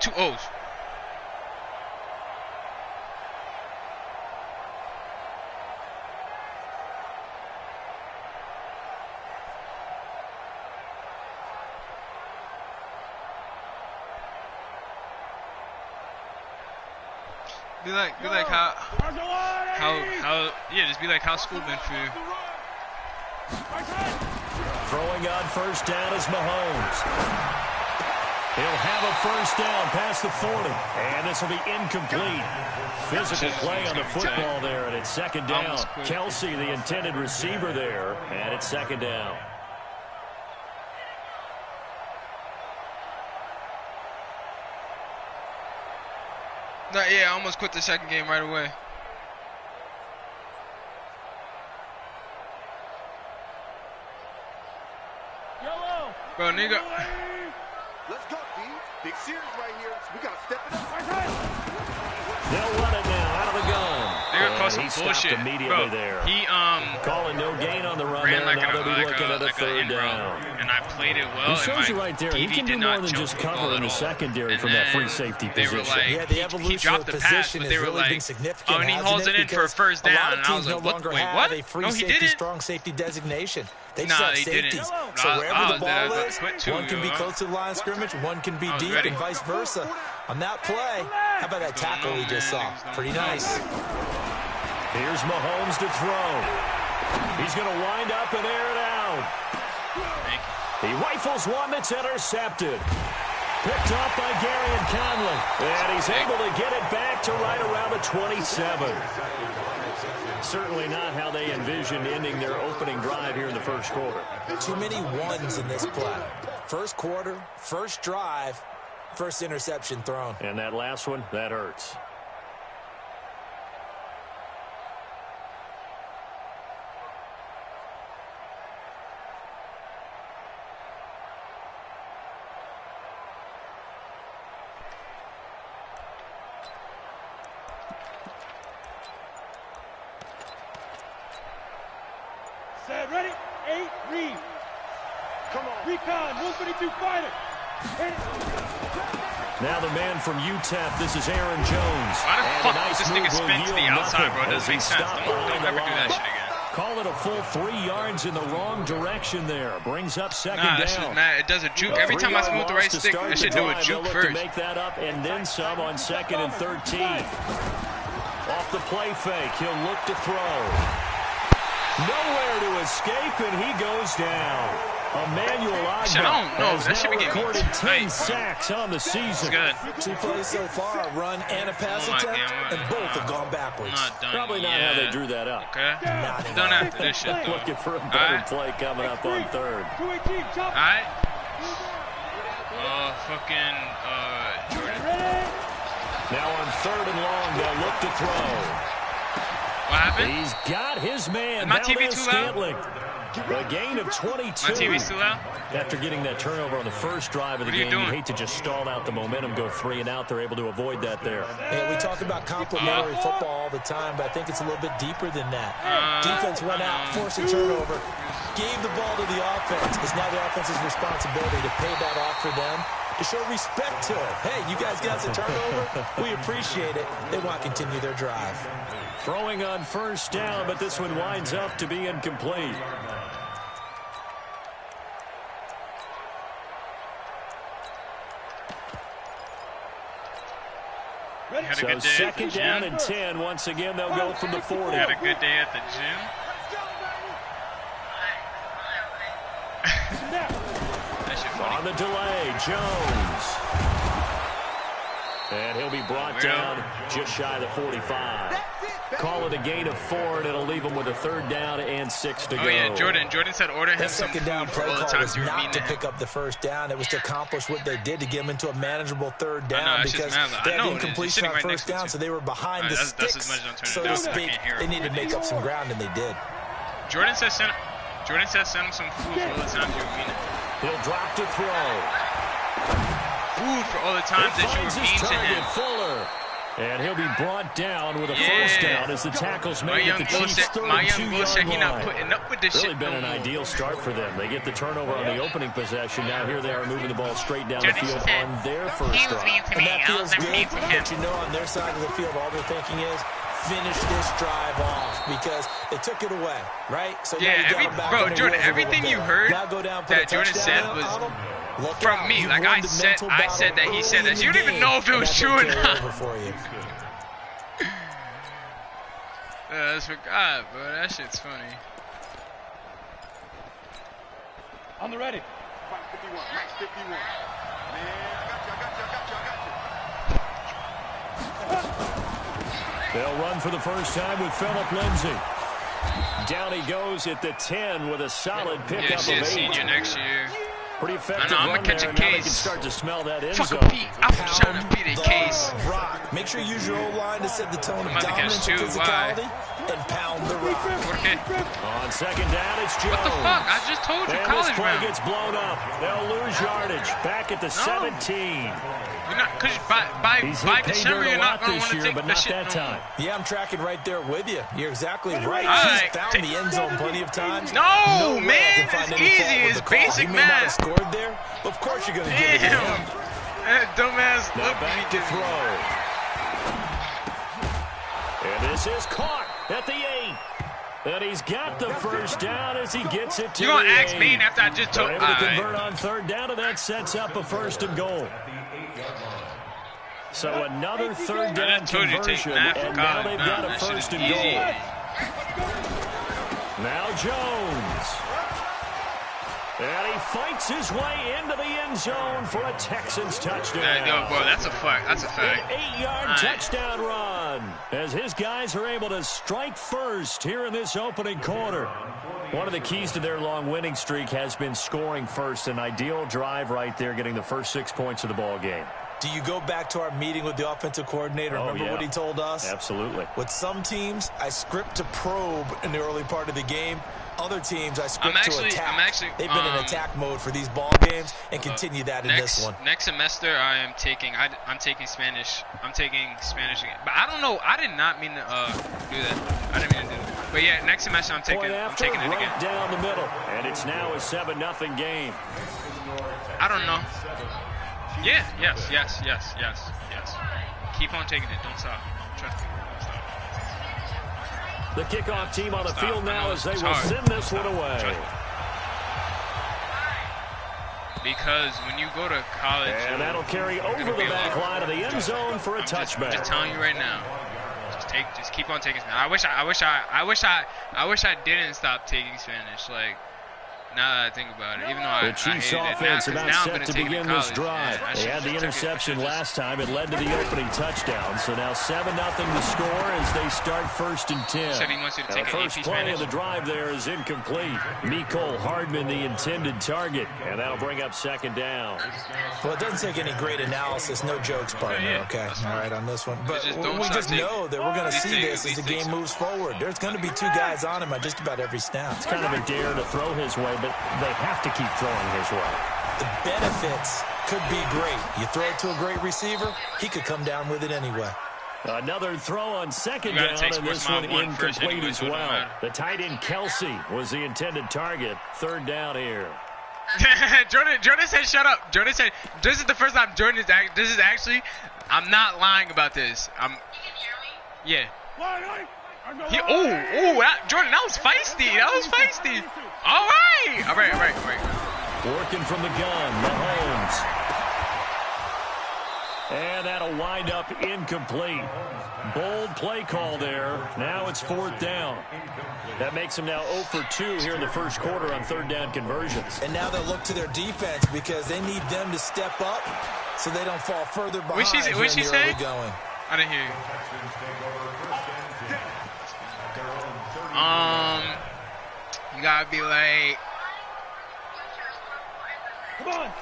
2 O's. Be like how yeah, just be like how school been for you. Throwing on first down is Mahomes. He'll have a first down past the 40. And this will be incomplete. Physical play on the football there, and it's second down. Kelsey, the intended receiver there, and it's second down. Yeah, I almost quit the second game right away. Yellow. Bro, nigga. Let's go, D. Big series right here. We got to step it up. They'll run it now out of the gun. Nigga caught some He bullshit. stopped immediately Bro, there. he calling no gain on the run ran there. like Now they'll be looking at a an third in down. route, and I played it well. He shows you right there. He can do more than just cover in the secondary from that free safety position. They were like, yeah, the evolution he dropped of the pass, position but they has were really been like, significant, oh, and he hauls it in for a first down. A lot of And I was teams like, no what? longer Wait, have what? a free No, he safety, didn't. strong safety designation. They just Nah, have they safeties. didn't. So wherever the ball is, too, one can be close to the line of scrimmage, one can be deep, and vice versa. On that play, how about that tackle we just saw? Pretty nice. Here's Mahomes to throw. He's going to wind up and air it out. He rifles one that's intercepted. Picked up by Gary and Conley. And he's able to get it back to right around the 27. Certainly not how they envisioned ending their opening drive here in the first quarter. Too many ones in this play. First quarter, first drive, first interception thrown. And that last one, that hurts. Ready? 8, read. Come on. Recon, 152 fighter. Now the man from UTEP, this is Aaron Jones. Why the fuck nice this nigga spin to the outside, bro? It doesn't make sense. Don't ever do that shit again. Call it a full 3 yards in the wrong direction there. Brings up second down. That shit's mad. It does a juke. Every time I smooth the right stick, it should do a juke To first. make that up and then some on 2nd and 13. Off the play fake, he'll look to throw. Nowhere to escape, and he goes down. Emmanuel Agba that should be getting recorded 10 sacks on the season. Good. 2 plays so far, a run and a pass attempt, and both have gone backwards. Probably not how they drew that up. Okay. Done after this shit, though. Looking for a better play coming up on 3rd. Alright. Fucking, Jordan. Now on 3rd and long, they'll look to throw. What happened? He's got his man. Is my TV too loud? A gain of 22. My TV's too loud? After getting that turnover on the first drive of the game, you hate to just stall out the momentum, go 3 and out. They're able to avoid that there. Yeah, we talk about complementary football all the time, but I think it's a little bit deeper than that. Defense went out, forced a turnover, gave the ball to the offense. It's now the offense's responsibility to pay that off for them, to show respect to it. Hey, you guys got the turnover. We appreciate it. They want to continue their drive. Throwing on first down, but this one winds up to be incomplete. So 2nd down and 10. Once again, they'll go from the 40. Had a good day at the gym. On the delay, Jones. And he'll be brought down just shy of the 45. Call it a gain of 4, and it'll leave him with a 3rd down and 6 to go. Oh, yeah, Jordan said order him some second down play all the call time was you were not mean to pick up the first down. It was to accomplish what they did to get them into a manageable 3rd down because they had incompletion on first down, so they were behind the sticks, so to speak. They needed to make up some ground, and they did. Jordan said send him some food for all the times you were mean. He'll drop to throw. Food for all the times that you were mean to him. Fuller. And he'll be brought down with a first down as the tackle's made at the Chiefs' 32-yard he not line. putting up with this Really shit been no an more. ideal start for them. They get the turnover on the opening possession. Now here they are moving the ball straight down the field on their first drive. And that feels good, but you know on their side of the field, all they're thinking is, finish this drive off because they took it away, right? So bro, Jordan, everything you heard that Jordan said was from me. Like I said that he said that. You don't even know if it was true or not. I just forgot, bro. That shit's funny. On the ready. Fight 51, Max 51. Man, I got you. They'll run for the first time with Phillip Lindsay. Down he goes at the 10 with a solid pickup of 8. Senior next year. Pretty effective I'm run gonna catch there. a Now they case. can start to smell that end Fuck zone. a Pete. I'm trying to beat a case. Rock. Make sure you use your O-line to set the tone of I'm about to catch dominance and 2. physicality and pound the rock. Okay. On second down, it's Jones. What the fuck? I just told you, and college this play round. gets blown up. They'll lose yardage. Back at the 17. You're not, cause by December you're not gonna want to take but the not shit that no time. Yeah, I'm tracking right there with you. You're exactly right. Right. He's found the end zone plenty of times. No, way man, I can find it's any fault easy. with It's the call. basic He may not have math. scored there, but of course you're going to give it to Damn. him. That dumbass Now look back to throw. And this is caught at the 8. And he's got the first down as he gets it to You gonna the ask 8. me after I just told? Able to convert on third down, and that sets up a 1st and goal. So another third down conversion, and now they've got a 1st and goal. Now Jones. And he fights his way into the end zone for a Texans touchdown. Yo, bro, that's a fact. That's a fact. An 8-yard touchdown run as his guys are able to strike first here in this opening quarter. One of the keys to their long winning streak has been scoring first. An ideal drive right there, getting the first 6 points of the ball game. Do you go back to our meeting with the offensive coordinator? Remember what he told us? Absolutely. With some teams, I script to probe in the early part of the game. Other teams, I script to attack. They've been in attack mode for these ball games and continue that in this one. Next semester, I'm taking Spanish. I'm taking Spanish again. But I don't know. I did not mean to do that. I didn't mean to do that. But yeah, next semester I'm taking it again. Right down the middle, and it's now a 7-0 game. I don't know. Yeah. Yes. Keep on taking it. Don't stop. Trust me. Don't stop. The kickoff team on the field now as they will send this one away. Because when you go to college, and that'll carry over the back line of the end zone for a touchback. I'm just telling you right now. Just keep on taking Spanish. I wish I didn't stop taking Spanish. Like, now that I think about it, even though the Chiefs offense about set to begin this drive. They had the interception last time. It led to the opening touchdown. So now 7-0 to score as they start 1st and 10. The first play of the drive there is incomplete. Mecole Hardman, the intended target, and that'll bring up 2nd down. Well, it doesn't take any great analysis. No jokes, partner, okay? All right, on this one. But we just know that we're going to see this as the game moves forward. There's going to be 2 guys on him at just about every snap. It's kind of a dare to throw his way, but they have to keep throwing his way. The benefits could be great. You throw it to a great receiver, he could come down with it anyway. Another throw on 2nd down, and this one incomplete as well. The tight end Kelsey was the intended target. 3rd down here. Jordan said, "Shut up." Jordan said, "This is the first time Jordan is. This is actually. I'm not lying about this. Yeah." Jordan, that was feisty. All right. Working from the gun, Mahomes. And that'll wind up incomplete. Bold play call there. Now it's 4th down. That makes them now 0 for 2 here in the first quarter on 3rd down conversions. And now they'll look to their defense because they need them to step up so they don't fall further behind. What'd she say? Going. I didn't hear you. You gotta be like.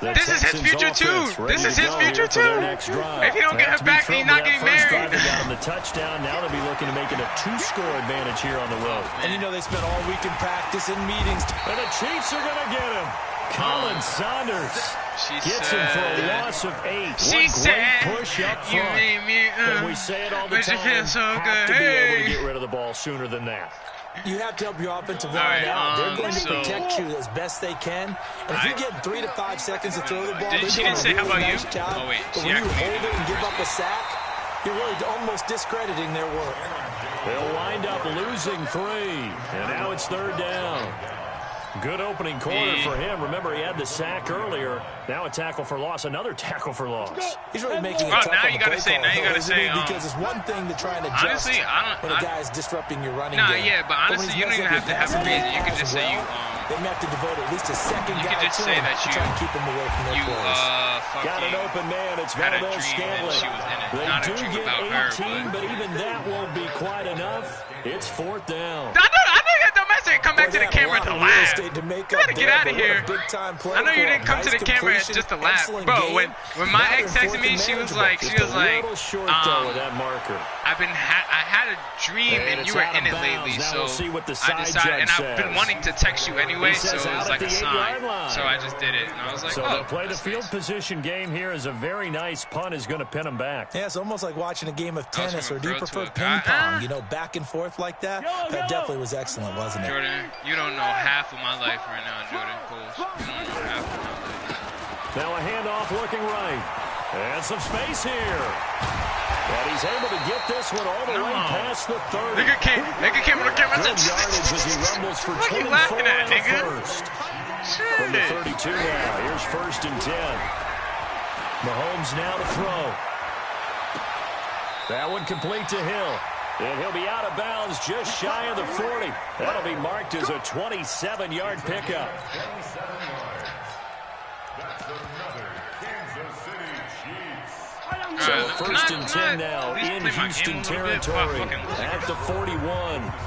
This is his future too. If he don't get her back, he's not getting married. They got him the touchdown. Now they'll be looking to make it a 2-score advantage here on the road. And you know they spent all week in practice and meetings. And the Chiefs are going to get him. Colin Saunders gets him for a loss of 8. She said, push up front. You made me, and we say it all the time, so have good. to be able to get rid of the ball sooner than that. You have to help your offensive line out. They're going to protect you as best they can. And if you get 3 to 5 seconds to throw the ball, they're doing a really nice job. Oh, wait. But when you hold it and give up a sack, you're really almost discrediting their work. They'll wind up losing 3. And now it's 3rd down. Good opening quarter for him. Remember, he had the sack earlier. Now a tackle for loss, another tackle for loss. He's really making it tough now on you the gotta play say, call, now you gotta say, because it's one thing to try and adjust honestly, when a guy's disrupting your running Nah, game. yeah, but honestly, you don't even have to have a reason. You can just say you, they may have to devote at least a second you can just say that to try and keep them away from their plays. Got an open man. It's had a Valdez dream and she was in it. They Not do a dream get about 18, her, but even that won't be quite enough. It's 4th down. I know you had the message. Come back to the camera to laugh. You gotta get out of here. I know you didn't come to the camera just to laugh, bro. When my ex texted me, she was like, I had a dream and you were in it lately, so I decided, and I've been wanting to text you anyway, so it was like a sign. So I just did it, and I was like, so they'll play the field position game here as a very nice punt is going to pin them back. Yeah, it's almost like watching a game of tennis, or do you prefer ping pong? You know, back and forth like that. That definitely was excellent, wasn't it? Jordan, you don't know half of my life right now, Jordan Coles. You don't know half of my life. Now a handoff looking right. And some space here. And he's able to get this one all the way past the 30. Nigga came on the camera. Good yardage as he rumbles for 24 on the first. From the 32 now. Here's 1st and 10. Mahomes now to throw. That one complete to Hill. And he'll be out of bounds just shy of the 40. That'll be marked as a 27-yard pickup. So 1st and 10 now in Houston territory at the 41.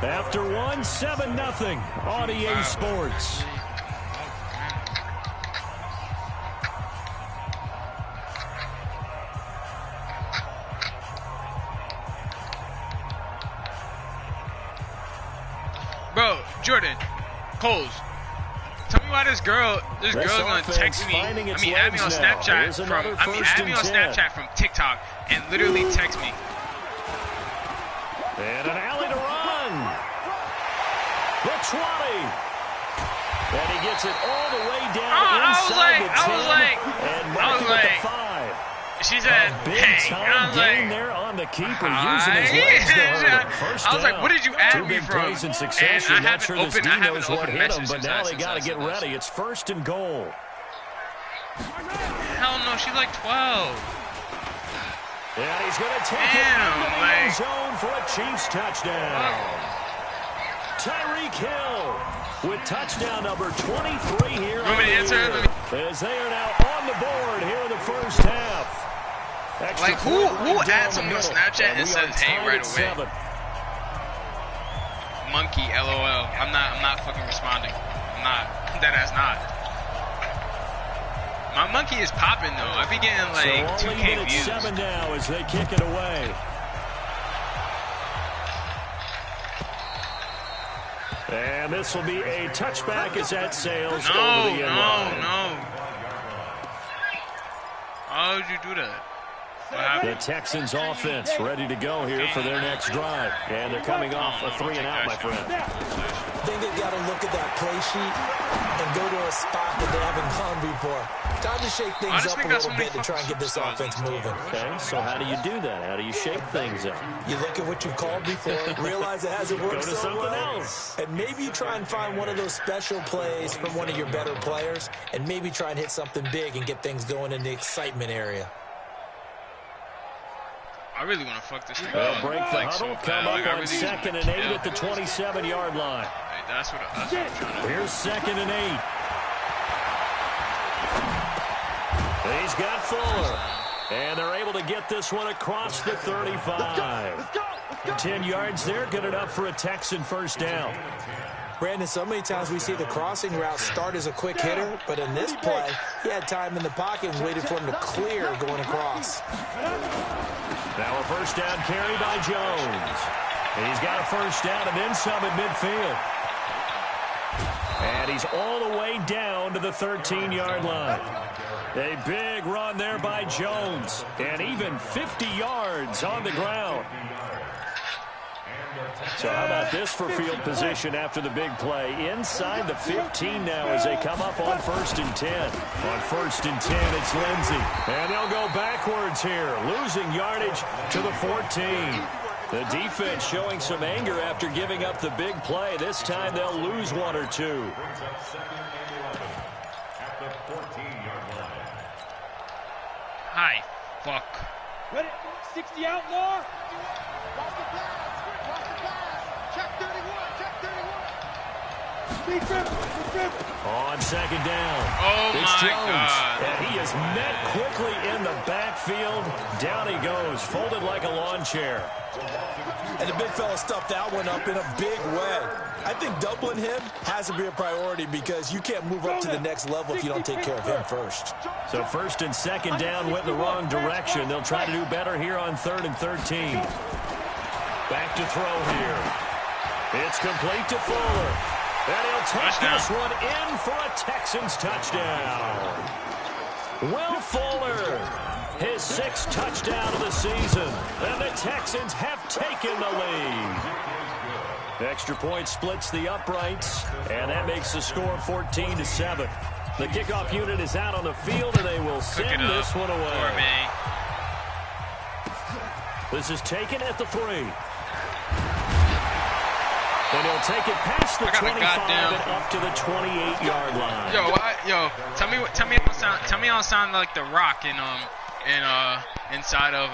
After 1, 7-0 on EA Sports. Bro, Jordan, Coles, tell me why this girl's gonna text me. Add me on Snapchat from TikTok and literally text me. And an alley to run. The 20. And he gets it all the way down inside the 10. I was like, 5. She said, hey. And I was like, there on the keeper using his legs to hurt him. First I was like, what did you add me from? In succession. And I haven't knows what opened hit him, messages. but now they got to get ready. It's 1st and goal. Hell no, she's like 12. And he's going to take it into the end zone for a Chiefs touchdown. Tyreek Hill with touchdown number 23 here. As they are now on the board here in the first half. Like, who adds someone on Snapchat and says, hey, right away? Monkey, LOL. I'm not fucking responding. I'm not. Deadass not. My monkey is popping, though. I be getting, like, so 2K views. 7 now as they kick it away. And this will be a touchback as that sails over the end line. No. How would you do that? The Texans offense ready to go here for their next drive. And they're coming off a 3-and-out, my friend. I think they've got to look at that play sheet and go to a spot that they haven't gone before. Time to shake things up a little bit to try and get this offense moving. Okay, so how do you do that? How do you shake things up? You look at what you've called before, realize it hasn't worked so well, else. and maybe you try and find one of those special plays from one of your better players, and maybe try and hit something big and get things going in the excitement area. I really want to fuck this thing They'll up. break the huddle, come up on 2nd and 8 at the 27-yard line. Hey, that's what I'm trying to do. Here's 2nd and 8. He's got Fuller. And they're able to get this one across the 35. 10 yards there, good enough for a Texan first down. Brandon, so many times we see the crossing route start as a quick hitter, but in this play, he had time in the pocket and waited for him to clear going across. Now a first down carry by Jones. And he's got a first down and then some at midfield. And he's all the way down to the 13-yard line. A big run there by Jones. And even 50 yards on the ground. So how about this for field position after the big play? Inside the 15 now as they come up on 1st and 10. On 1st and 10, it's Lindsey. And they'll go backwards here, losing yardage to the 14. The defense showing some anger after giving up the big play. This time they'll lose 1 or 2. Hi, fuck. Ready? 60 out more. Check 31, check 31. On 2nd down. Oh, it's my Jones. God. And he is met quickly in the backfield. Down he goes, folded like a lawn chair. And the big fella stuffed that one up in a big way. I think doubling him has to be a priority because you can't move up to the next level if you don't take care of him first. So 1st and 2nd down went the wrong direction. They'll try to do better here on 3rd and 13. Back to throw here. It's complete to Fuller. And he'll take this one in for a Texans touchdown. Will Fuller, his 6th touchdown of the season. And the Texans have taken the lead. The extra point splits the uprights, and that makes the score 14-7. The kickoff unit is out on the field, and they will send this one away. This is taken at the 3. And he'll take it past the 25 and up to the 28-yard line. Tell me how I sound like The Rock inside of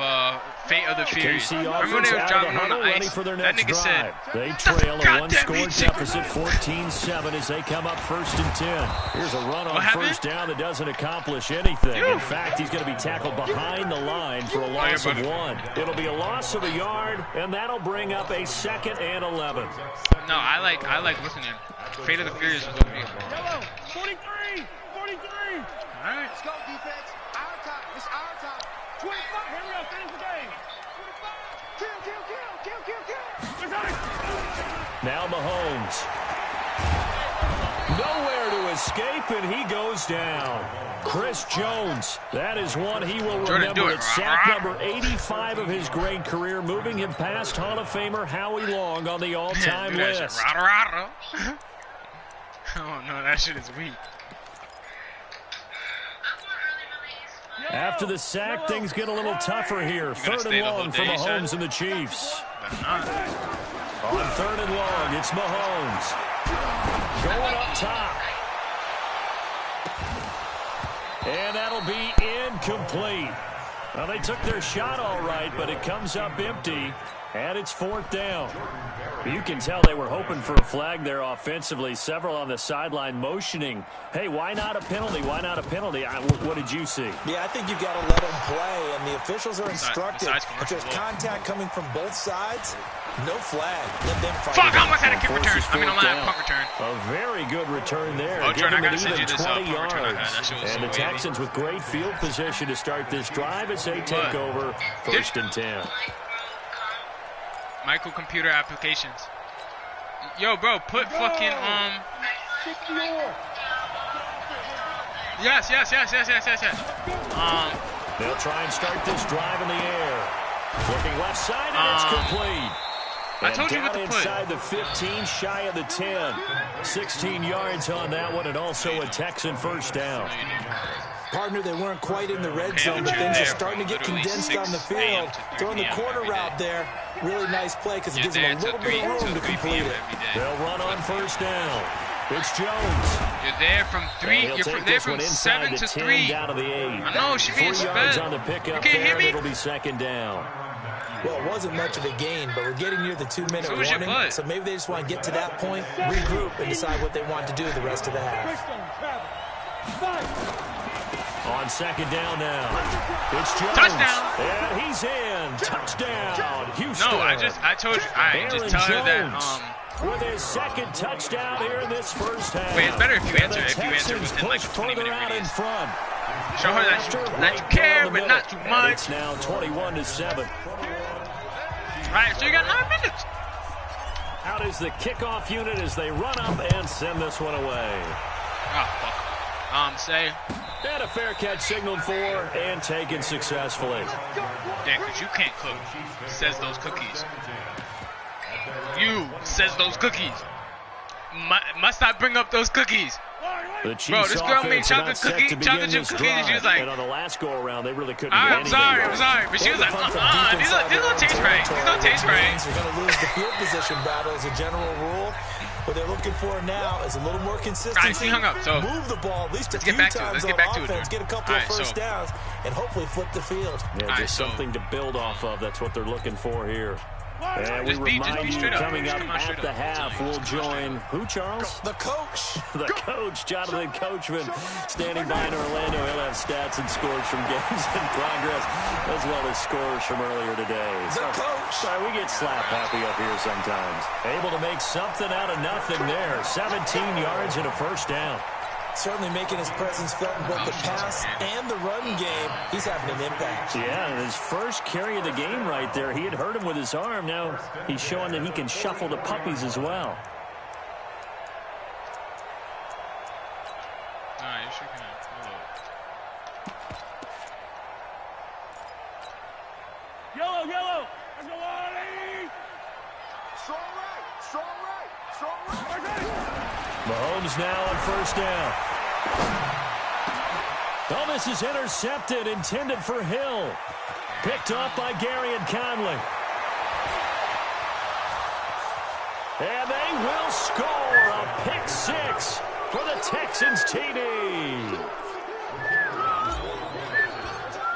Fate of the Furious. Remember when they were driving on the ice? That nigga said, they trail a 1-score deficit 14-7 as they come up 1st and 10. Here's a run on 1st down that doesn't accomplish anything. In fact, he's going to be tackled behind the line for a loss of 1. It'll be a loss of a yard, and that'll bring up a 2nd and 11. No, I like listening. Fate of the Furious was over here. Yellow, 43. All right. Let's go, defense. Our time. It's our time. 25. Here we go. Finish the game. 25. Kill. Now Mahomes. Nowhere to escape, and he goes down. Chris Jones, that is one he will remember. It's sack number 85 of his great career, moving him past Hall of Famer Howie Long on the all-time list. Oh, no, that shit is weak. After the sack, things get a little tougher here. 3rd and long for Mahomes and the Chiefs. On 3rd and long, it's Mahomes. Going up top. And that'll be incomplete. Well, they took their shot all right, but it comes up empty, and it's 4th down. You can tell they were hoping for a flag there offensively. Several on the sideline motioning, hey, why not a penalty? Why not a penalty? What did you see? Yeah, I think you've got to let them play, and the officials are instructed. If there's contact coming from both sides, no flag. Let them fight. Fuck, I almost had a kick return. I mean, a punt return. A very good return there. Oh, Jordan, I got to send you this 20 yards. And the Texans with great field position to start this drive as they take over 1st and 10. Michael Computer Applications. Yo, bro, put fucking Yes. They'll try and start this drive in the air. Looking left side, and it's complete. I told you what to put. Inside the 15, shy of the 10. 16 yards on that one, and also a Texan 1st down. Partner, they weren't quite in the red zone, but things are starting to get condensed on the field. Throwing the corner route there, really nice play because it gives them a little bit of room to complete it. They'll run on 1st down. It's Jones. You're there from 3. You're there from 7 to 3. Down to the 8. I know, she being 3 yards sped. on the pickup. You can't hear me? It'll be 2nd down. Well, it wasn't much of a gain, but we're getting near the 2-minute warning, so maybe they just want to get to that point, regroup, and decide what they want to do the rest of the half. On 2nd down now, it's Jones. Touchdown! And he's in. Touchdown, Houston. No, I told you. I just tell her that. With his 2nd touchdown here in this 1st half. Wait, it's better if you answer. If you answer within like a 20-minute radius. Show her that you care, but not too much. It's now 21-7. Right, so you got 9 minutes. Out is the kickoff unit as they run up and send this one away. Oh, fuck. Say. And a fair catch signaled for and taken successfully. Yeah, because you can't cook. Says those cookies. You says those cookies. Must I bring up those cookies? Bro, this girl made chocolate chip cookies. She was like, and on the last go around, they really couldn't. I'm sorry, but she was like, these don't taste right. These don't taste right. They're going to lose the field position battle as a general rule. What they're looking for now is a little more consistency. All right, she hung up. So move the ball at least a few times on offense, get a couple of first downs, and hopefully flip the field. Yeah, just something to build off of. That's what they're looking for here. And we remind you, coming up at the half, we'll join who, Charles? The coach. The coach, Jonathan Coachman, standing by in Orlando. He'll have stats and scores from games in progress, as well as scores from earlier today. The coach. Sorry, we get slap happy up here sometimes. Able to make something out of nothing there. 17 yards and a first down. Certainly making his presence felt in both the pass and the run game. He's having an impact. Yeah, and his first carry of the game right there. He had hurt him with his arm. Now he's showing that he can shuffle the puppies as well. You sure can. Yellow. Let's go, Artie. Strong right. Mahomes now on first down. Oh, this is intercepted, intended for Hill. Picked off by Gary and Conley. And they will score a pick six for the Texans TD.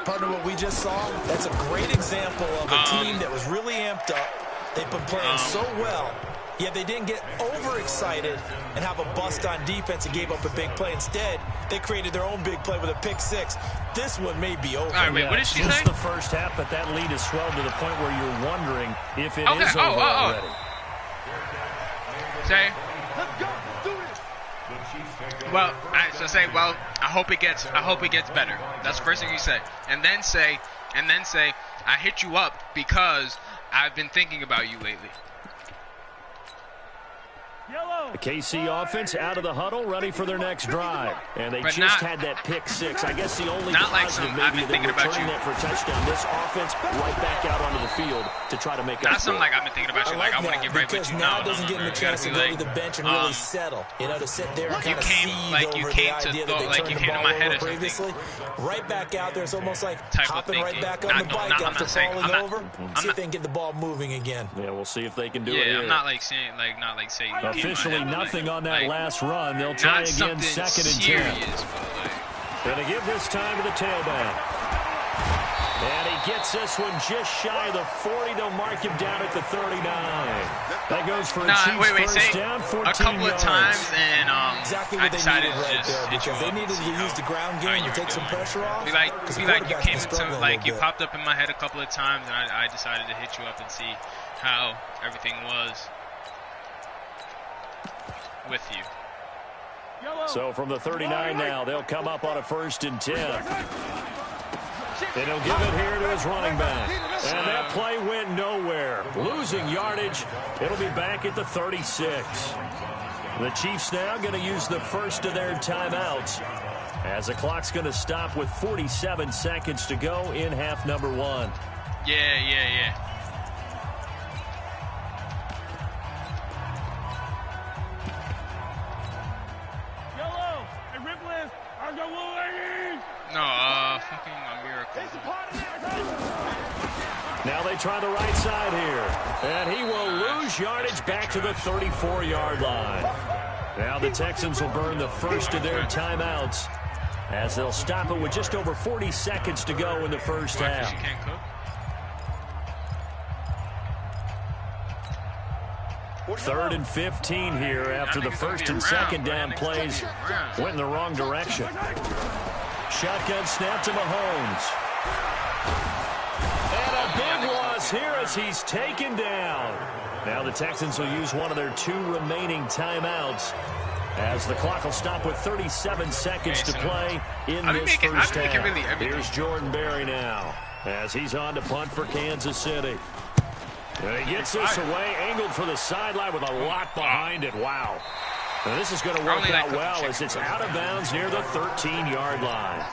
Partner, what we just saw, that's a great example of a team that was really amped up. They've been playing so well. Yet they didn't get overexcited and have a bust on defense and gave up a big play. Instead, they created their own big play with a pick six. This one may be over. All right, wait, what did she say? Just the first half, but that lead has swelled to the point where you're wondering if it is over already. Say. Let's go. Do it. Well, I hope it gets better. That's the first thing you say. And then say, I hit you up because I've been thinking about you lately. The KC offense out of the huddle, ready for their next drive. And they just had that pick six. I guess the only positive maybe that returning that for a touchdown. This offense right back out onto the field to try to make up. Not something like I've been thinking about you. Like I want to get right with you. Now doesn't get him a chance to go to the bench and really settle. You know, to sit there and kind of seethe over the idea that they turned the ball over previously. Right back out there. It's almost like hopping right back on the bike after falling over. See if they can get the ball moving again. Yeah, we'll see if they can do it. Yeah, I'm not like saying officially nothing on that last run. They'll try again, second and 10. Going to give this time to the tailback. And he gets this one just shy of the 40. They'll mark him down at the 39. That goes for a Chiefs first down, 14 a couple of times, and exactly what I decided they needed to just because they needed to use the ground game to take some pressure off. Be like you came into, like you popped up in my head a couple of times, and I decided to hit you up and see how everything was with you. So from the 39 now, they'll come up on a first and 10. And he'll give it here to his running back. And that play went nowhere. Losing yardage. It'll be back at the 36. The Chiefs now going to use the first of their timeouts as the clock's going to stop with 47 seconds to go in half number one. Yeah. No, fucking a miracle. Now they try the right side here. And he will lose yardage back to the 34-yard line. Now the Texans will burn the first of their timeouts as they'll stop it with just over 40 seconds to go in the first half. Third and 15 here after the first and second down plays went in the wrong direction. Shotgun snap to Mahomes. And a big loss here as he's taken down. Now the Texans will use one of their two remaining timeouts as the clock will stop with 37 seconds to play in this first half. Here's Jordan Berry now as he's on to punt for Kansas City. And he gets this away, angled for the sideline with a lot behind it. Wow. And this is going to work out well as it's out of bounds near the 13-yard line.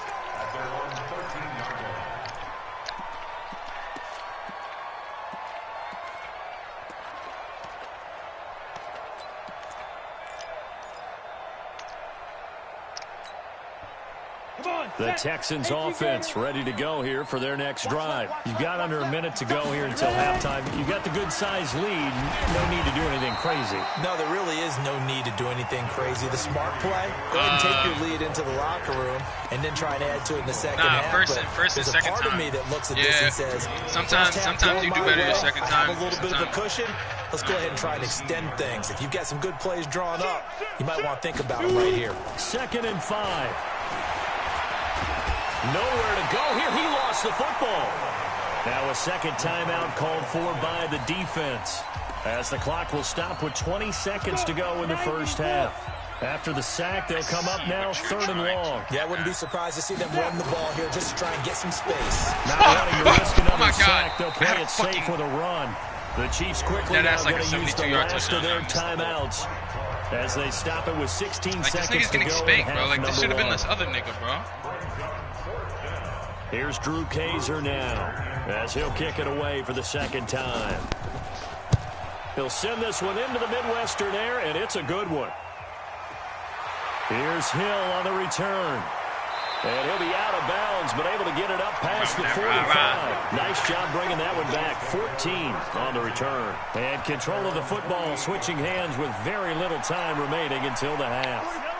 The Texans offense ready to go here for their next drive. You've got under a minute to go here until halftime. You've got the good-sized lead. No need to do anything crazy. No, there really is no need to do anything crazy. The smart play, go ahead and take your lead into the locker room and then try and add to it in the second half. First and second time. There's a part of me that looks at this and says, sometimes you do better the second time. I have a little bit of a cushion. Let's go ahead and try and extend things. If you've got some good plays drawn up, you might want to think about them right here. 2nd and 5. Nowhere to go here. He lost the football. Now a second timeout called for by the defense, as the clock will stop with 20 seconds to go in the first half. After the sack, they'll come up now 3rd and long. Yeah, I wouldn't be surprised to see them run the ball here just to try and get some space. Not wanting to risk another sack, they'll play it safe with a run. The Chiefs quickly now going to use the last of their timeouts as they stop it with 16 seconds to go. This nigga's getting spanked, bro. Like, this should have been this other nigga, bro. Here's Drew Kaiser now as he'll kick it away for the second time. He'll send this one into the Midwestern air, and it's a good one. Here's Hill on the return. And he'll be out of bounds, but able to get it up past the 45. Nice job bringing that one back. 14 on the return. And control of the football, switching hands with very little time remaining until the half.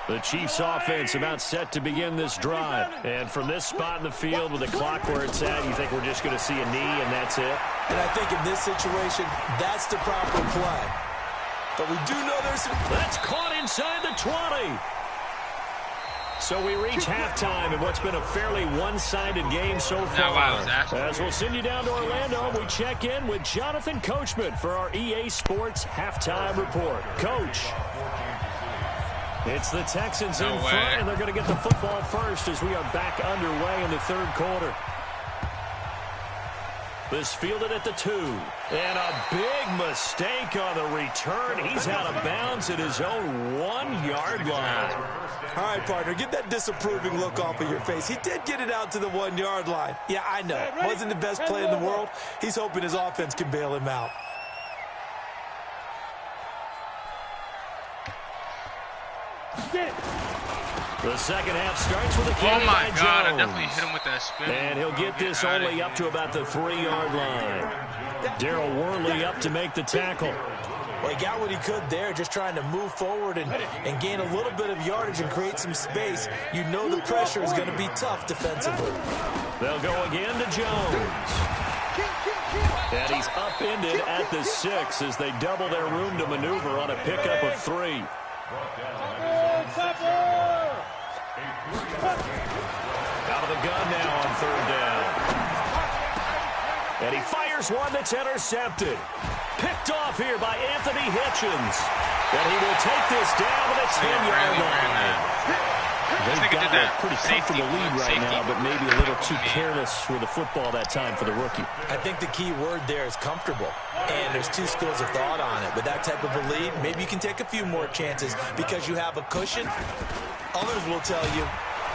The Chiefs offense about set to begin this drive. And from this spot in the field with the clock where it's at, you think we're just going to see a knee and that's it? And I think in this situation, that's the proper play. But we do know there's some... That's caught inside the 20. So we reach halftime in what's been a fairly one-sided game so far. As we'll send you down to Orlando, we check in with Jonathan Coachman for our EA Sports Halftime Report. Coach. It's the Texans in front, and they're going to get the football first as we are back underway in the third quarter. This fielded at the 2. And a big mistake on the return. He's out of bounds at his own 1-yard line. All right, partner, get that disapproving look off of your face. He did get it out to the 1-yard line. Yeah, I know. Wasn't the best play in the world. He's hoping his offense can bail him out. The second half starts with a carry by Jones. Oh, my God. I definitely hit him with that spin. And he'll get this only up to about the 3-yard line. Darryl Worley up to make the tackle. Well, he got what he could there, just trying to move forward and gain a little bit of yardage and create some space. You know the pressure is going to be tough defensively. They'll go again to Jones. And he's upended at the 6 as they double their room to maneuver on a pickup of 3. Out of the gun now on 3rd down. And he fires one that's intercepted. Picked off here by Anthony Hitchens. And he will take this down to the 10-yard line. They've got a pretty comfortable lead right now, but maybe a little too careless with the football that time for the rookie. I think the key word there is comfortable. And there's two schools of thought on it. With that type of a lead, maybe you can take a few more chances because you have a cushion. Others will tell you,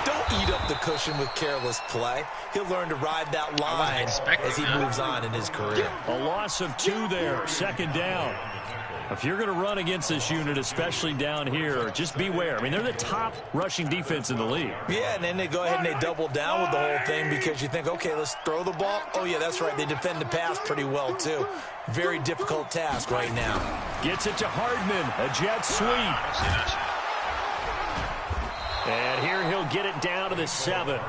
don't eat up the cushion with careless play. He'll learn to ride that line as he moves on in his career. A loss of 2 there, 2nd down. If you're going to run against this unit, especially down here, just beware. I mean, they're the top rushing defense in the league. Yeah, and then they go ahead and they double down with the whole thing because you think, okay, let's throw the ball. Oh, yeah, that's right. They defend the pass pretty well, too. Very difficult task right now. Gets it to Hardman, a jet sweep. And here he'll get it down to the 7.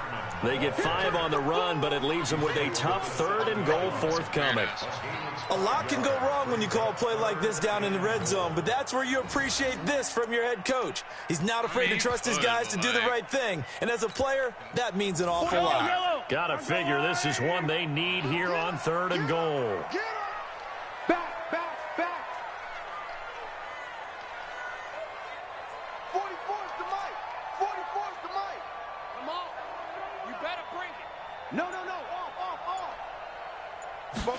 They get 5 on the run, but it leaves them with a tough 3rd and goal forthcoming. A lot can go wrong when you call a play like this down in the red zone, but that's where you appreciate this from your head coach. He's not afraid to trust his guys to do the right thing, and as a player, that means an awful lot. Gotta figure this is one they need here on 3rd and goal. Back, back, back. 44's the mic. 44's the mic. Come on. You better bring it. No, no, no. Off, off, off.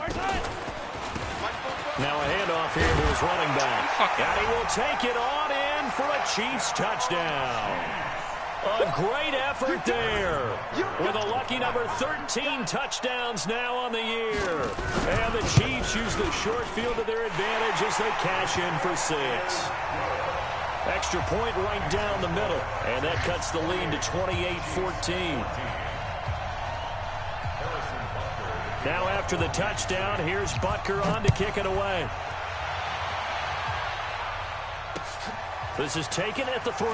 Right side. Now a handoff here to his running back. And he will take it on in for a Chiefs touchdown. A great effort there with a lucky number 13 touchdowns now on the year. And the Chiefs use the short field to their advantage as they cash in for 6. Extra point right down the middle. And that cuts the lead to 28-14. Now after the touchdown, here's Butker on to kick it away. This is taken at the 3.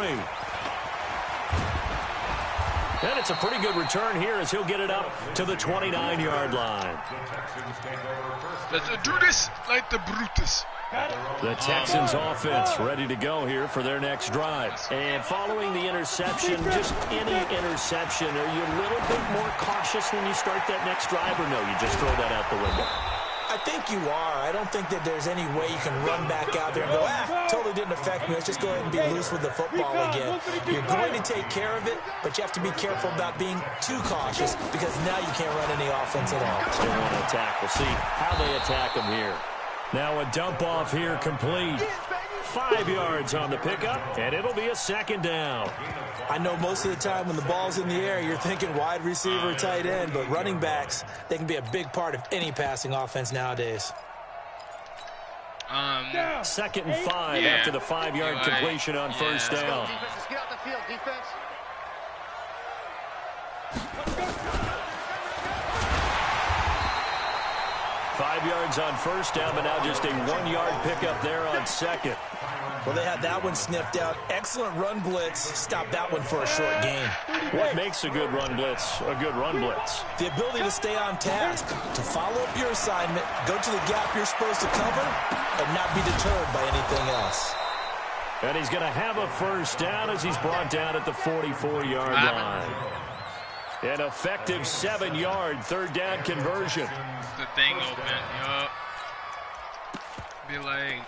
And it's a pretty good return here as he'll get it up to the 29-yard line. Let's do this like the Brutus. The Texans offense ready to go here for their next drive. And following the interception, just any interception, are you a little bit more cautious when you start that next drive, or no, you just throw that out the window? I think you are. I don't think that there's any way you can run back out there and go, totally didn't affect me. Let's just go ahead and be loose with the football again. You're going to take care of it, but you have to be careful about being too cautious because now you can't run any offense at all. They want to attack. We'll see how they attack them here. Now a dump off here complete. 5 yards on the pickup, and it'll be a 2nd down. I know most of the time when the ball's in the air, you're thinking wide receiver, tight end, but running backs, they can be a big part of any passing offense nowadays. 2nd and 5 after the 5-yard completion on first down. Defense, get out the field, defense. 5 yards on first down, but now just a 1-yard pickup there on 2nd. Well, they had that one sniffed out. Excellent run blitz. Stop that one for a short gain. What makes a good run blitz a good run blitz? The ability to stay on task, to follow up your assignment, go to the gap you're supposed to cover, and not be deterred by anything else. And he's going to have a first down as he's brought down at the 44-yard line. An effective 7-yard 3rd down conversion. The thing open, yup. Be like,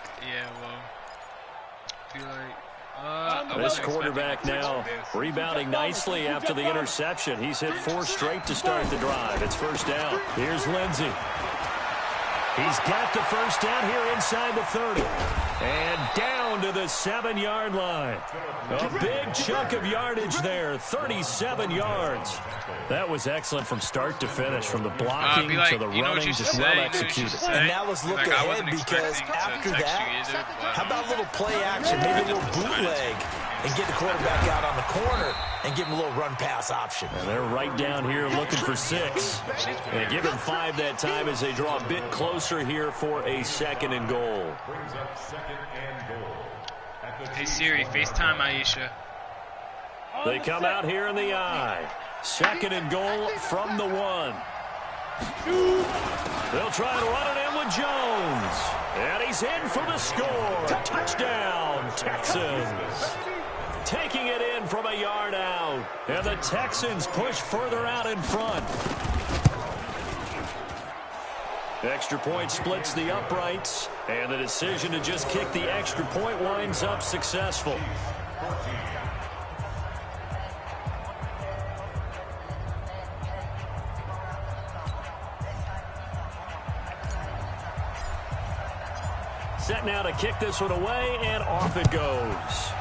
This quarterback now rebounding nicely after the interception. He's hit 4 straight to start the drive. It's first down. Here's Lindsey. He's got the first down here inside the 30. And down to the 7-yard line. A big chunk of yardage there, 37 yards. That was excellent from start to finish, from the blocking to the running, just well executed. And now let's look ahead because after that, how about a little play action, maybe a little bootleg, and get the quarterback out on the corner and give him a little run-pass option. And they're right down here looking for 6. And give him 5 that time as they draw a bit closer here for a 2nd and goal. Hey Siri, FaceTime Aisha. They come out here in the I. 2nd and goal from the 1. They'll try and run it in with Jones. And he's in for the score. Touchdown, Texans. Taking it in from a yard out. And the Texans push further out in front. Extra point splits the uprights. And the decision to just kick the extra point winds up successful. Set now to kick this one away, and off it goes.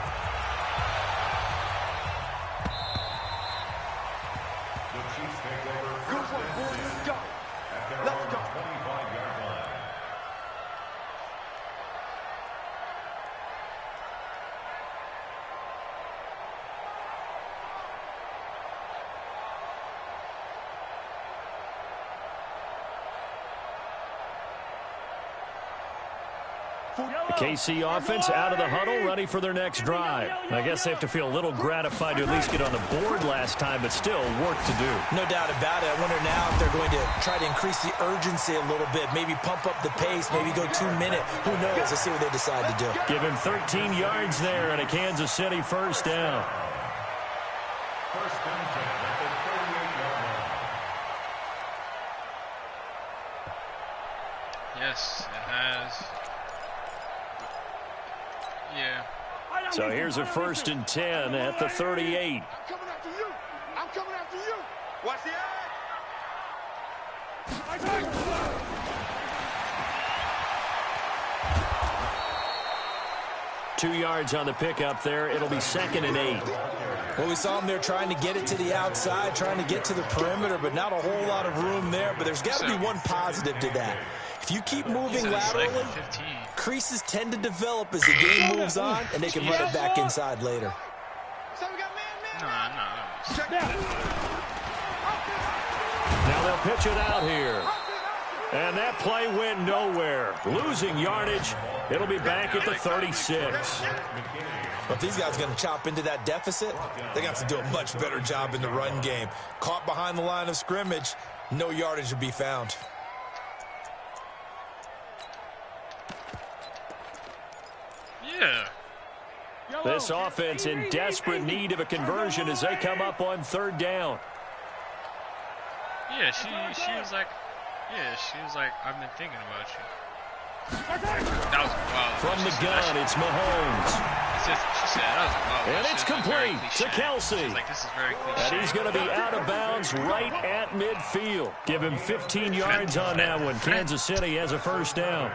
The KC offense out of the huddle, ready for their next drive. I guess they have to feel a little gratified to at least get on the board last time, but still work to do. No doubt about it. I wonder now if they're going to try to increase the urgency a little bit, maybe pump up the pace, maybe go 2-minute. Who knows? Let's see what they decide to do. Give him 13 yards there and a Kansas City first down. Yes, it has. Yeah. So here's a 1st and 10 at the 38. I'm coming after you. I'm coming after you. Watch the eye. 2 yards on the pickup there. It'll be 2nd and 8. Well, we saw him there trying to get it to the outside, trying to get to the perimeter, but not a whole lot of room there. But there's got to be one positive to that. If you keep moving laterally, creases tend to develop as the game moves on, and they can run it back inside later. Now they'll pitch it out here. And that play went nowhere. Losing yardage. It'll be back at the 36. But if these guys are going to chop into that deficit, they're going to have to do a much better job in the run game. Caught behind the line of scrimmage, no yardage to be found. Yeah. This offense in desperate need of a conversion as they come up on 3rd down. Yeah, she was like, I've been thinking about you. That was wild. From the gun, it's Mahomes. She said that was wild. And it's complete to Kelsey. She's like, this is very cliche. And he's going to be out of bounds right at midfield. Give him 15 yards on that one. Kansas City has a 1st down.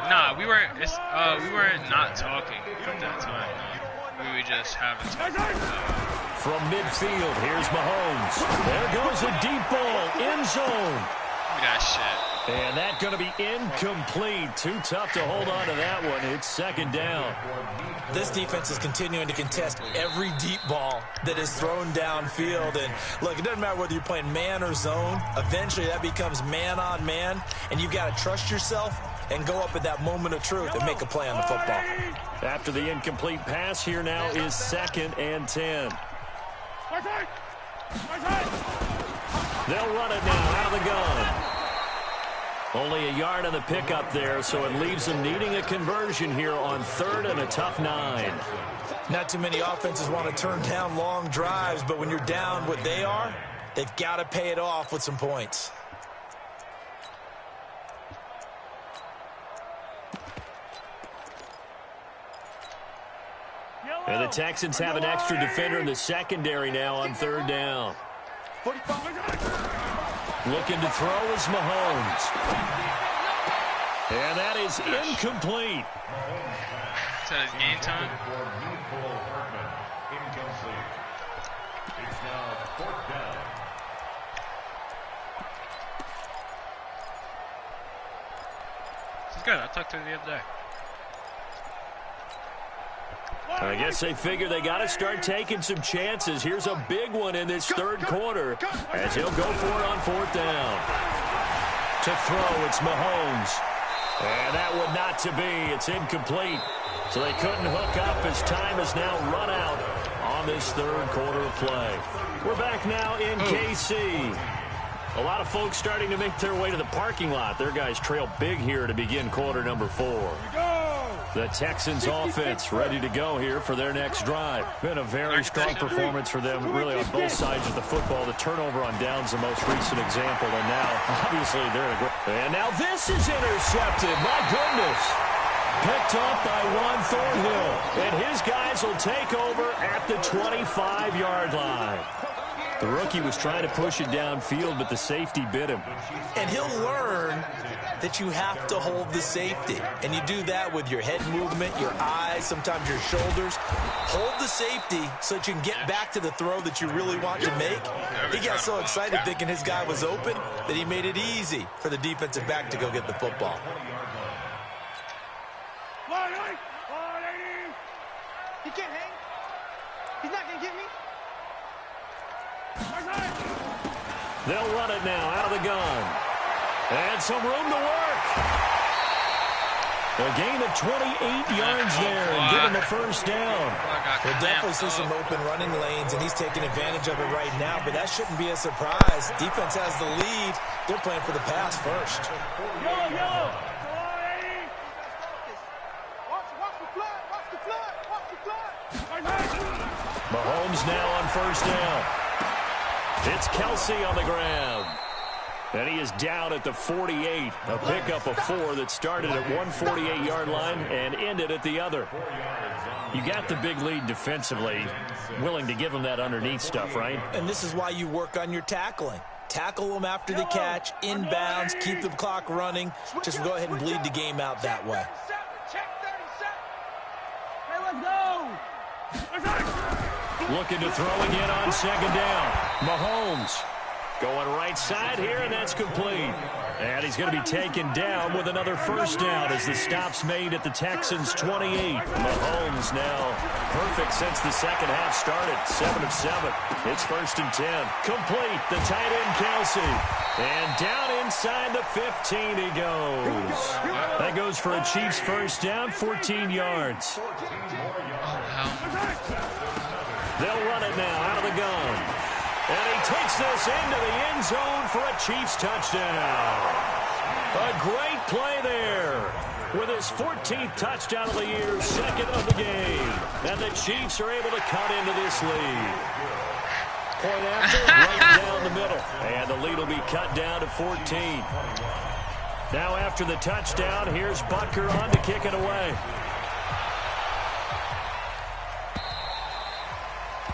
Nah, we weren't not talking at that time. We were just having talking. From midfield, here's Mahomes. There goes a deep ball, end zone. Look at that shit. And that's going to be incomplete. Too tough to hold on to that one. It's 2nd down. This defense is continuing to contest every deep ball that is thrown downfield. And look, it doesn't matter whether you're playing man or zone. Eventually that becomes man on man. And you've got to trust yourself and go up at that moment of truth and make a play on the football. After the incomplete pass, here now is 2nd and 10. They'll run it now out of the gun. Only a yard on the pickup there, so it leaves them needing a conversion here on 3rd and a tough 9. Not too many offenses want to turn down long drives, but when you're down what they are, they've got to pay it off with some points. And the Texans have an extra defender in the secondary now on 3rd down. Looking to throw is Mahomes. And that is incomplete. Is that his game time? It's now 4th down. She's good. I talked to her the other day. I guess they figure they got to start taking some chances. Here's a big one in this 3rd quarter as he'll go for it on 4th down. To throw, it's Mahomes. And that one not to be. It's incomplete. So they couldn't hook up as time is now run out on this 3rd quarter of play. We're back now in KC. A lot of folks starting to make their way to the parking lot. Their guys trail big here to begin quarter number 4. The Texans offense ready to go here for their next drive. Been a very strong performance for them really on both sides of the football. The turnover on downs the most recent example. And now, obviously, they're in a great... And now this is intercepted. My goodness. Picked up by Juan Thornhill. And his guys will take over at the 25-yard line. The rookie was trying to push it downfield, but the safety bit him. And he'll learn that you have to hold the safety. And you do that with your head movement, your eyes, sometimes your shoulders. Hold the safety so that you can get back to the throw that you really want to make. He got so excited thinking his guy was open that he made it easy for the defensive back to go get the football. He can't hang. He's not going to get me. They'll run it now out of the gun. And some room to work. A gain of 28 yards there and give him the 1st down. We'll definitely see some open running lanes, and he's taking advantage of it right now, but that shouldn't be a surprise. Defense has the lead. They're playing for the pass first. Mahomes now on 1st down. It's Kelsey on the ground. And he is down at the 48. A pickup of 4 that started at 148-yard line and ended at the other. You got the big lead defensively. Willing to give him that underneath stuff, right? And this is why you work on your tackling. Tackle them after the catch, inbounds, keep the clock running. Just go ahead and bleed the game out that way. Looking to throw again on second down. Mahomes going right side here, and that's complete. And he's going to be taken down with another first down as the stop's made at the Texans' 28. Mahomes now perfect since the second half started. 7 of 7. It's 1st and 10. Complete. The tight end, Kelsey. And down inside the 15 he goes. That goes for a Chiefs first down, 14 yards. They'll run it now out of the gun. And he takes this into the end zone for a Chiefs touchdown. A great play there with his 14th touchdown of the year, 2nd of the game. And the Chiefs are able to cut into this lead. Point after, right down the middle. And the lead will be cut down to 14. Now after the touchdown, here's Butker on to kick it away.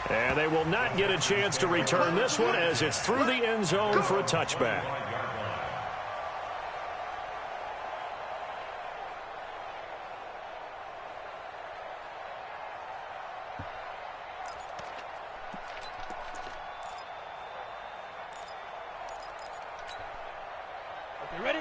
And they will not get a chance to return this one as it's through the end zone for a touchback.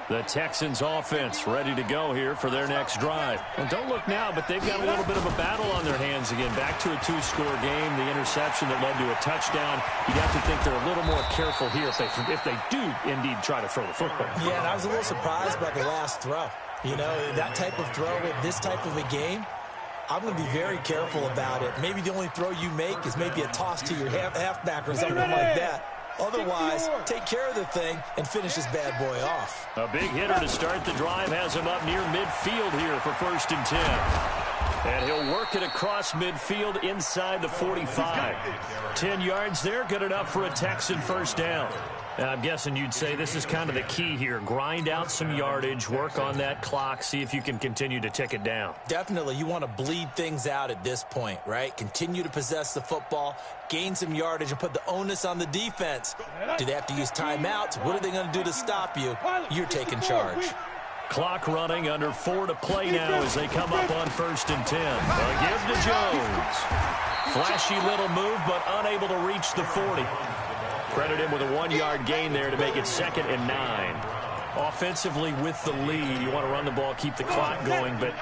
The Texans offense ready to go here for their next drive. Well, don't look now, but they've got a little bit of a battle on their hands again. Back to a 2-score game, the interception that led to a touchdown. You'd have to think they're a little more careful here if they do indeed try to throw the football. Yeah, and I was a little surprised by the last throw. You know, that type of throw in this type of a game, I'm going to be very careful about it. Maybe the only throw you make is maybe a toss to your halfback or something like that. Otherwise, take care of the thing and finish this bad boy off. A big hitter to start the drive has him up near midfield here for 1st and 10. And he'll work it across midfield inside the 45. 10 yards there, good enough for a Texan first down. I'm guessing you'd say this is kind of the key here. Grind out some yardage, work on that clock, see if you can continue to tick it down. Definitely. You want to bleed things out at this point, right? Continue to possess the football, gain some yardage, and put the onus on the defense. Do they have to use timeouts? What are they going to do to stop you? You're taking charge. Clock running, under 4 to play now as they come up on 1st and 10. A give to Jones. Flashy little move, but unable to reach the 40. Credit him with a 1-yard gain there to make it 2nd and 9. Offensively with the lead, you want to run the ball, keep the clock going, but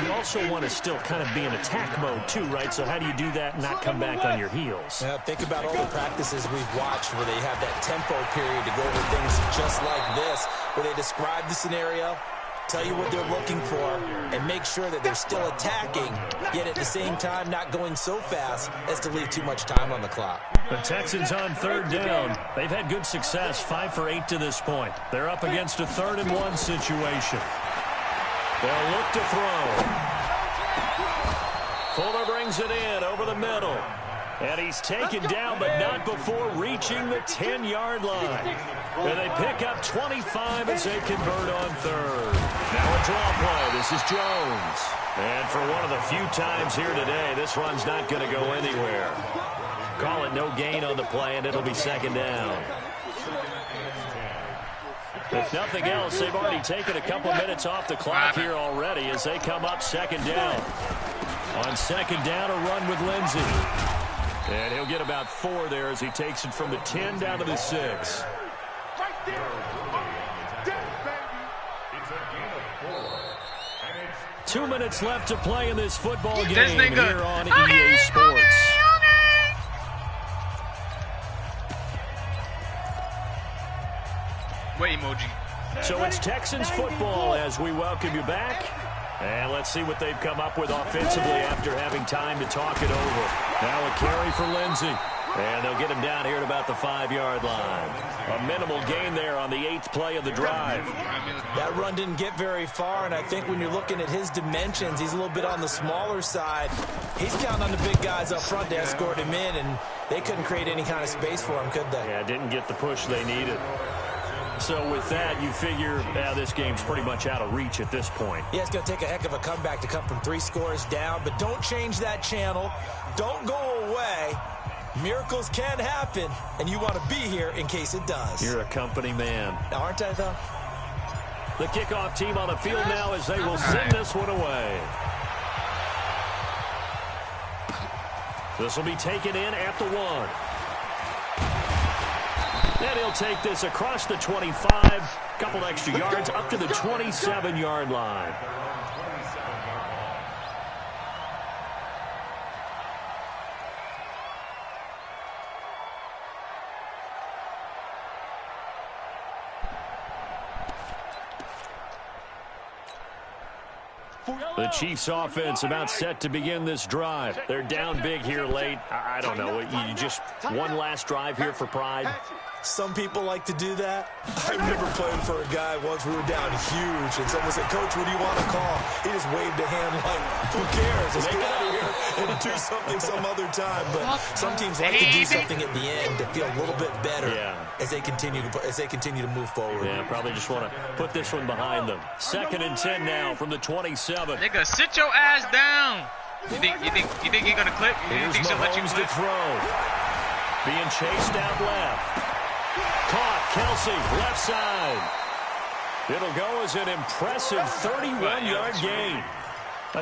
you also want to still kind of be in attack mode too, right? So how do you do that and not come back on your heels? Yeah, think about all the practices we've watched where they have that tempo period to go over things just like this, where they describe the scenario, tell you what they're looking for, and make sure that they're still attacking, yet at the same time not going so fast as to leave too much time on the clock. The Texans on 3rd down. They've had good success, 5 for 8 to this point. They're up against a 3rd and 1 situation. They'll look to throw. Fuller brings it in over the middle. And he's taken down, but not before reaching the 10-yard line. And they pick up 25 as they convert on 3rd. Now a draw play. This is Jones. And for one of the few times here today, this run's not going to go anywhere. Call it no gain on the play, and it'll be 2nd down. If nothing else, they've already taken a couple minutes off the clock here already as they come up 2nd down. On 2nd down, a run with Lindsey. And he'll get about 4 there as he takes it from the 10 down to the 6. 2 minutes left to play in this football game here on EA Sports. Wait, emoji. So it's Texans football as we welcome you back. And let's see what they've come up with offensively after having time to talk it over. Now a carry for Lindsey. And they'll get him down here at about the 5-yard line. A minimal gain there on the 8th play of the drive. That run didn't get very far, and I think when you're looking at his dimensions, he's a little bit on the smaller side. He's counting on the big guys up front to escort him in, and they couldn't create any kind of space for him, could they? Yeah, didn't get the push they needed. So with that, you figure this game's pretty much out of reach at this point. Yeah, it's going to take a heck of a comeback to come from 3 scores down, but don't change that channel. Don't go away. Miracles can happen, and you want to be here in case it does. You're a company man. Aren't I, though? The kickoff team on the field now as they will send this one away. This will be taken in at the 1. And he'll take this across the 25. Couple extra yards up to the 27-yard line. The Chiefs offense about set to begin this drive. They're down big here late. I don't know. You just one last drive here for pride. Some people like to do that. I remember playing for a guy once. We were down huge, and someone said, "Coach, what do you want to call?" He just waved a hand like, "Who cares? Let's get out of here and do something some other time." But some teams like to do something at the end to feel a little bit better as they continue to move forward. Yeah, probably just want to put this one behind them. 2nd and 10 now from the 27. Nigga, sit your ass down. You think you're gonna clip? You think she'll let you clip? To throw. Being chased out left. Caught, Kelsey, left side. It'll go as an impressive 31-yard gain.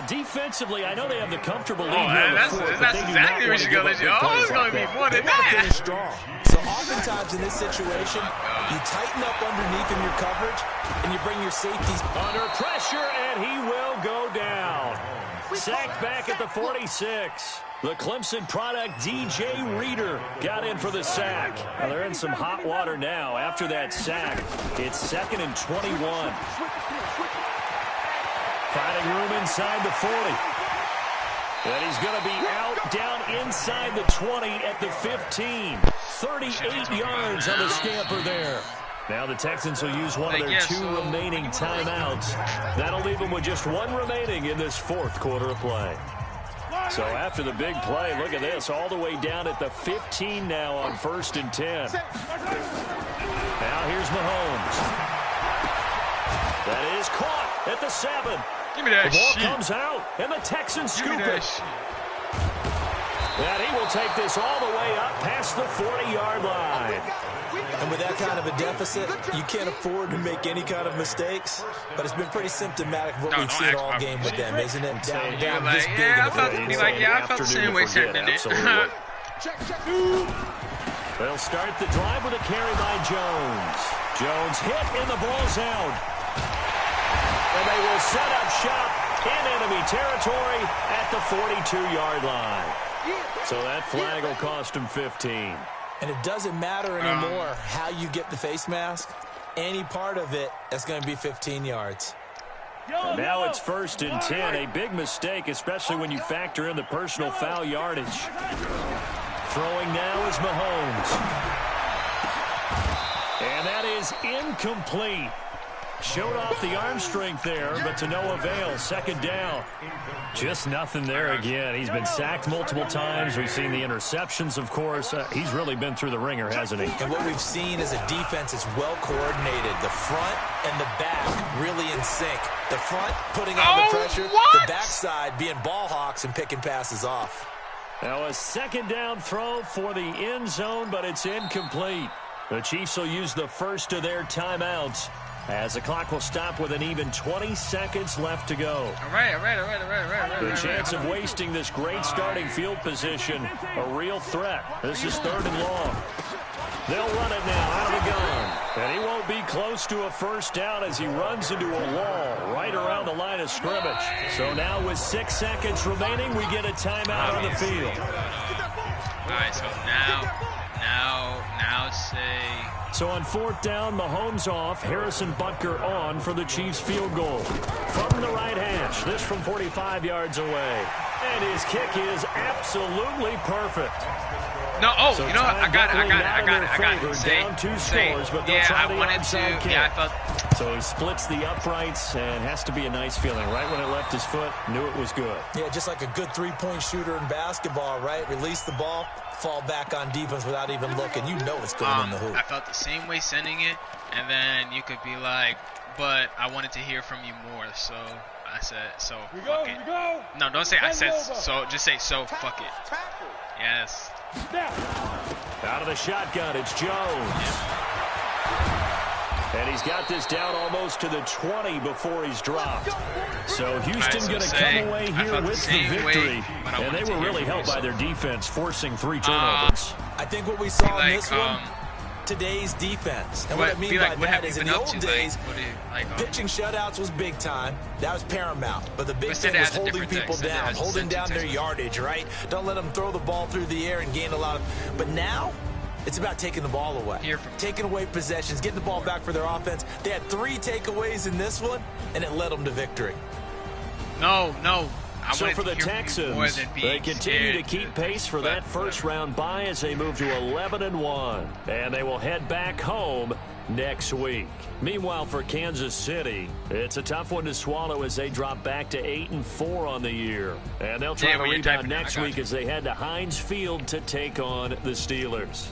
Defensively, I know they have the comfortable lead here in the fourth, but they do not want to give up big plays it's going to be more than that. that. Strong. So oftentimes in this situation, you tighten up underneath in your coverage, and you bring your safeties under pressure, and he will go down. Sacked back at the 46. The Clemson product, DJ Reader, got in for the sack. Now they're in some hot water now after that sack. It's 2nd and 21. Finding room inside the 40. And he's going to be out down inside the 20 at the 15. 38 yards on the scamper there. Now the Texans will use one of their 2 remaining timeouts. That'll leave them with just 1 remaining in this 4th quarter of play. So after the big play, look at this, all the way down at the 15 now on 1st and 10. Now here's Mahomes. That is caught at the 7. Give me that the ball shit. Comes out, and the Texans scoop it. And he will take this all the way up past the 40-yard line. And with that kind of a deficit, you can't afford to make any kind of mistakes. But it's been pretty symptomatic of what we've seen all game with them, isn't it? Down this big in the field. I felt the same way sitting in it. They'll start the drive with a carry by Jones. Jones hit, and the ball's out. And they will set up shop in enemy territory at the 42-yard line. So that flag will cost him 15. And it doesn't matter anymore how you get the face mask. Any part of it, that's going to be 15 yards. And now it's 1st and 10. A big mistake, especially when you factor in the personal foul yardage. Throwing now is Mahomes. And that is incomplete. Showed off the arm strength there, but to no avail. 2nd down. Just nothing there again. He's been sacked multiple times. We've seen the interceptions, of course. He's really been through the ringer, hasn't he? And what we've seen is a defense is well coordinated. The front and the back really in sync. The front putting on the pressure. The backside being ball hawks and picking passes off. Now a 2nd down throw for the end zone, but it's incomplete. The Chiefs will use the first of their timeouts, as the clock will stop with an even 20 seconds left to go. All right. The chance of wasting this great starting field position, a real threat. This is 3rd and long. They'll run it now out of the gun. And he won't be close to a first down as he runs into a wall right around the line of scrimmage. So now with 6 seconds remaining, we get a timeout on the field. All right, so now say... So on 4th down, Mahomes off, Harrison Butker on for the Chiefs field goal. From the right hash, this from 45 yards away. And his kick is absolutely perfect. No, so you know what? I got it. Down 2 scores, but they'll try the onside kick. Yeah, I felt... So he splits the uprights, and has to be a nice feeling. Right when it left his foot, knew it was good. Yeah, just like a good 3-point shooter in basketball, right? Release the ball, fall back on defense without even looking. You know it's going in the hoop. I felt the same way sending it, and then you could be like, but I wanted to hear from you more, so I said, fuck it. No, don't say I said so. Just say so, fuck it. Yes. Out of the shotgun, it's Jones. And he's got this down almost to the 20 before he's dropped. So Houston going to come away here with the victory. And they were really helped by their defense, forcing 3 turnovers. I think what we saw in this one, today's defense. And what I mean by that is in the old days, pitching shutouts was big time. That was paramount. But the big thing was holding people down, holding down their yardage, right? Don't let them throw the ball through the air and gain a lot of... But now... it's about taking the ball away, taking away possessions, getting the ball back for their offense. They had 3 takeaways in this one, and it led them to victory. No. So for the Texans, they continue to keep pace for that first-round bye as they move to 11-1, and they will head back home next week. Meanwhile, for Kansas City, it's a tough one to swallow as they drop back to 8-4 on the year, and they'll try to rebound next week as they head to Heinz Field to take on the Steelers.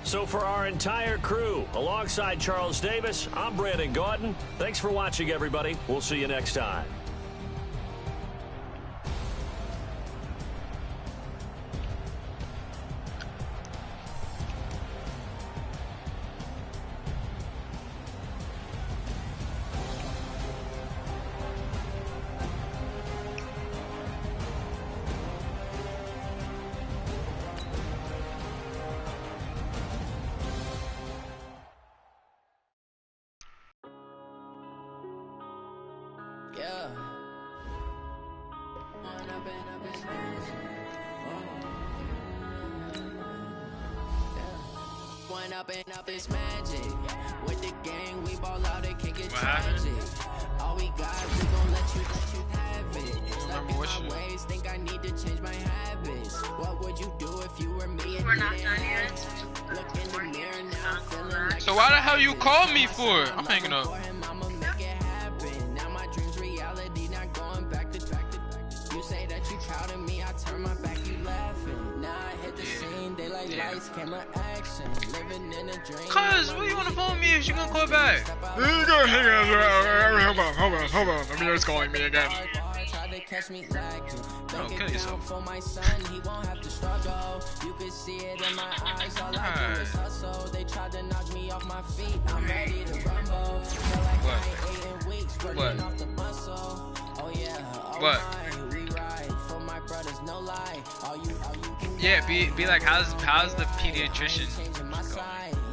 So for our entire crew, alongside Charles Davis, I'm Brandon Gordon. Thanks for watching, everybody. We'll see you next time. Up this magic with the gang, we ball out and can't get tragic. All we got, we gon' let you have it. Stuck in my ways, think I need to change my habits. What would you do if you were me and didn't have it? Look in the mirror now, feeling like so why the hell you call me for? I'm hanging up. Now my dreams reality, not going back to back. You say that you proud of me, I turn my back, you laughing. Now I hit the scene, they like lights, camera, action. Living in a dream. Cuz, what do you want to phone me if she gonna call back? Hold on. Let me just calling me again. Oh, kill yourself. For my son, he won't have to struggle. You can see it in my eyes. All I do is hustle. They tried to knock me off my feet. I'm ready to rumble. Feel like I ain't 8 weeks working off the muscle. Oh yeah. What? We ride for my brothers, no lie. All you can. Yeah, be like, how's the pediatrician?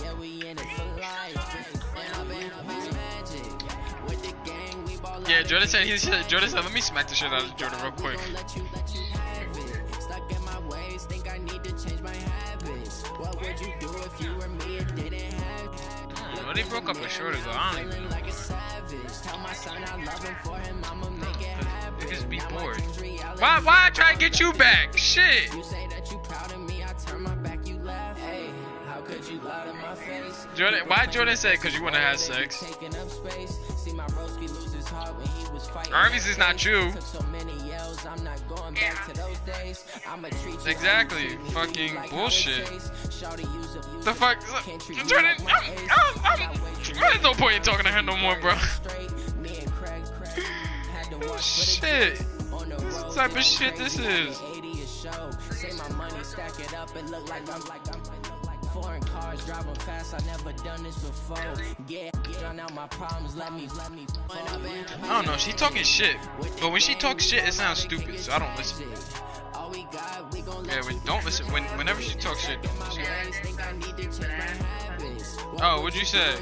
Yeah, we in it for life. Yeah, Jordan said let me smack the shit out of Jordan real quick. Stuck in my ways, think I need to change my habits. What would you do if you were me and didn't have? Well, they broke up a short ago. I don't even know. Tell my son I love him for him, I'ma make it happen. They just be bored. Why I try to get you back? Shit. You say that you proud of me, I turn my back, you laugh. Hey, how could you lie to my face? Jordan, why Jordan said cause you wanna have sex? Obviously it's not true. Exactly. Fucking bullshit. The fuck? Jordan, there's no point in talking to her no more, bro. Shit. What type of shit this is? Foreign cars driving fast, I never done this before. Yeah, drown out my problems, let me. I don't know, she talking shit, but when she talks shit, it sounds stupid, so I don't listen. Yeah, don't listen. Whenever she talks shit, don't listen. Oh, what'd you say?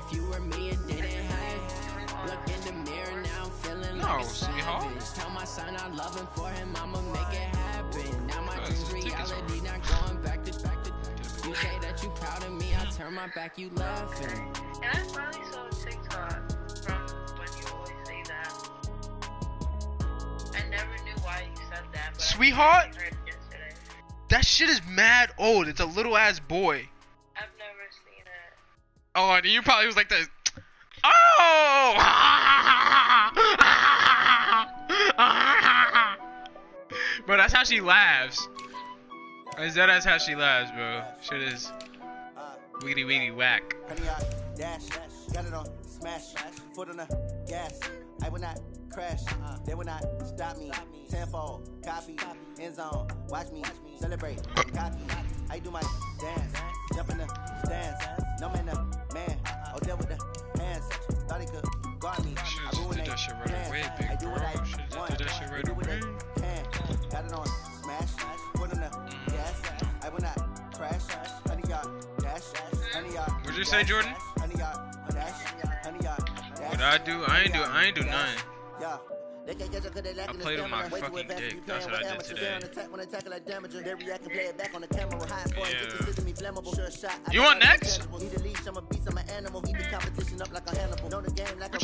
No, sweetheart. Tell my son I love him for him, I'ma make it happen. Now my dreams reality, not going back to. You say that you proud of me, I turn my back, you laughing. And I finally saw a TikTok from when you always say that. I never knew why you said that. But sweetheart? I heard it yesterday. That shit is mad old. It's a little ass boy. I've never seen it. Oh, you probably was like this. Oh! Bro, that's how she laughs. That's how she laughs, bro. Shit is wiggity whack. Got it on smash, foot on the gas. I will not crash. They will not stop me. Tenfold, copy, end zone. Watch me celebrate. Copy. I do my dance. Jump in the stands. No man, man. Oh, there with the hands. Thought he could guard me. I ruined that shit right away, big I do what I want. Did that shit right away. Got it on smash. Put on the gas. I will not crash. 100 yard dash. 100 yard. What'd you say, Jordan? 100 yard dash. 100 yard dash. What I do? I ain't do nothing. Yeah. I played on my fucking dick. That's what I did today. Yeah. You want next? What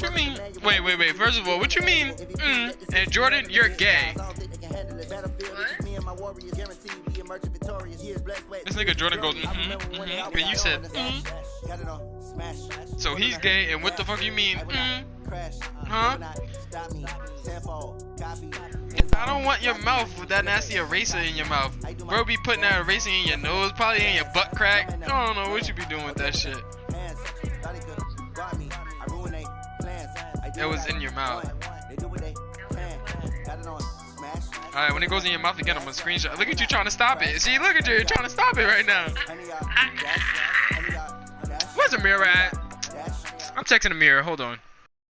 you mean? Wait. First of all, what you mean? And Jordan, you're gay. This nigga Jordan goes, and you said, So he's gay, and what the fuck you mean? Huh? I don't want your mouth with that nasty eraser in your mouth. Bro be putting that eraser in your nose, probably in your butt crack. I don't know what you be doing with that shit. It was in your mouth. Alright, when it goes in your mouth again, I'm gonna screenshot. Look at you trying to stop it. See, look at you, you're trying to stop it right now. Where's the mirror at? I'm texting the mirror, hold on.